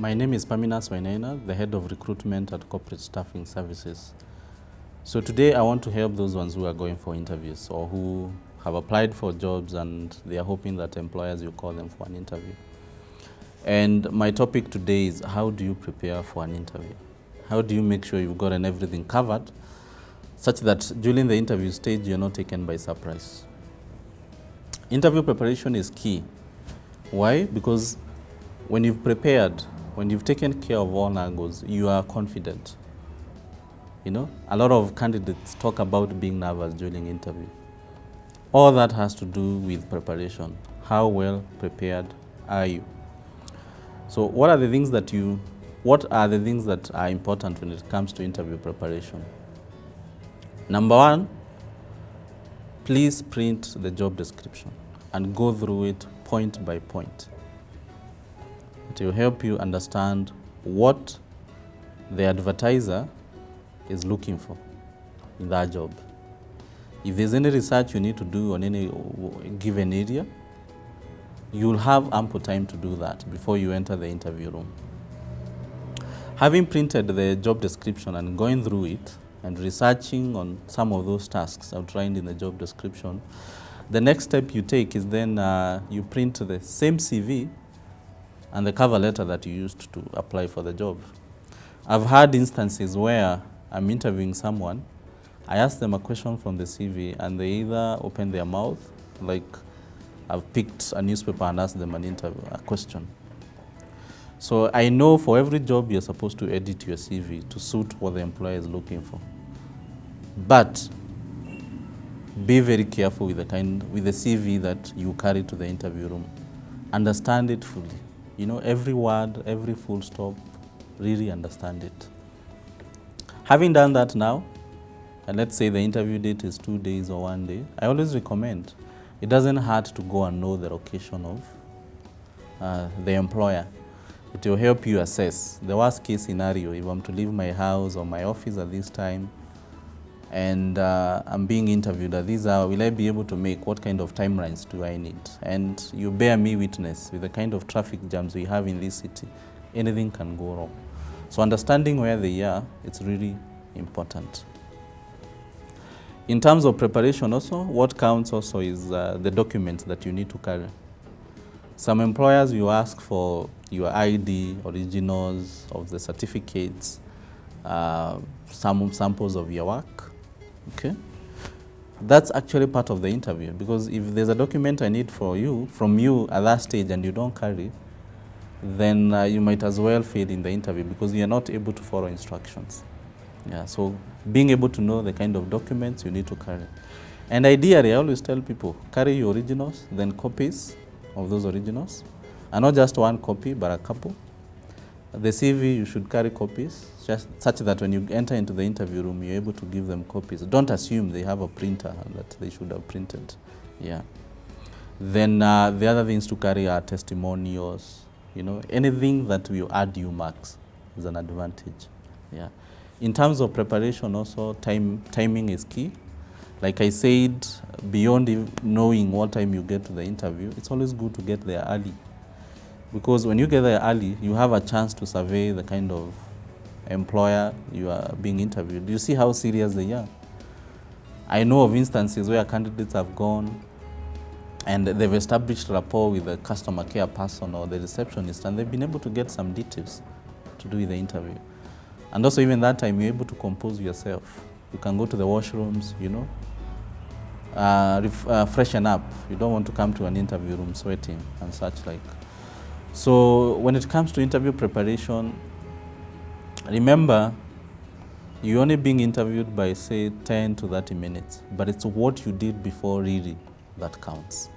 My name is Paminas Wainaina, the head of recruitment at Corporate Staffing Services. So today I want to help those ones who are going for interviews or who have applied for jobs and they are hoping that employers will call them for an interview. And my topic today is how do you prepare for an interview? How do you make sure you've gotten everything covered such that during the interview stage you're not taken by surprise? Interview preparation is key. Why? Because when you've prepared, when you've taken care of all angles, you are confident. You know, a lot of candidates talk about being nervous during interview. All that has to do with preparation. How well prepared are you? So what are the things that are important when it comes to interview preparation? Number one, please print the job description and go through it point by point. It will help you understand what the advertiser is looking for in that job. If there's any research you need to do on any given area, you'll have ample time to do that before you enter the interview room. Having printed the job description and going through it and researching on some of those tasks outlined in the job description, the next step you take is then you print the same CV and the cover letter that you used to apply for the job. I've had instances where I'm interviewing someone, I ask them a question from the CV and they either open their mouth, like I've picked a newspaper and asked them a question. So I know for every job you're supposed to edit your CV to suit what the employer is looking for. But be very careful with the CV that you carry to the interview room. Understand it fully. You know, every word, every full stop, really understand it. Having done that now, and let's say the interview date is 2 days or 1 day, I always recommend, it doesn't hurt to go and know the location of the employer. It will help you assess the worst case scenario. If I'm to leave my house or my office at this time and I'm being interviewed at this hour, will I be able to make, what kind of timelines do I need? And you bear me witness with the kind of traffic jams we have in this city, anything can go wrong. So understanding where they are, it's really important. In terms of preparation also, what counts also is the documents that you need to carry. Some employers will ask for your ID, originals of the certificates, some samples of your work, okay? That's actually part of the interview, because if there's a document I need from you at that stage and you don't carry, then you might as well fail in the interview because you're not able to follow instructions. Yeah, so being able to know the kind of documents you need to carry. And ideally, I always tell people, carry your originals, then copies of those originals. And not just one copy, but a couple. The CV, you should carry copies, just such that when you enter into the interview room, you're able to give them copies. Don't assume they have a printer that they should have printed. Yeah. Then the other things to carry are testimonials. You know, anything that will add you marks is an advantage. Yeah. In terms of preparation also, timing is key. Like I said, beyond knowing what time you get to the interview, it's always good to get there early. Because when you get there early, you have a chance to survey the kind of employer you are being interviewed. You see how serious they are. I know of instances where candidates have gone and they've established rapport with the customer care person or the receptionist, and they've been able to get some details to do with the interview. And also even that time, you're able to compose yourself. You can go to the washrooms, you know, freshen up. You don't want to come to an interview room sweating and such like. So when it comes to interview preparation, remember, you're only being interviewed by, say, 10 to 30 minutes, but it's what you did before really that counts.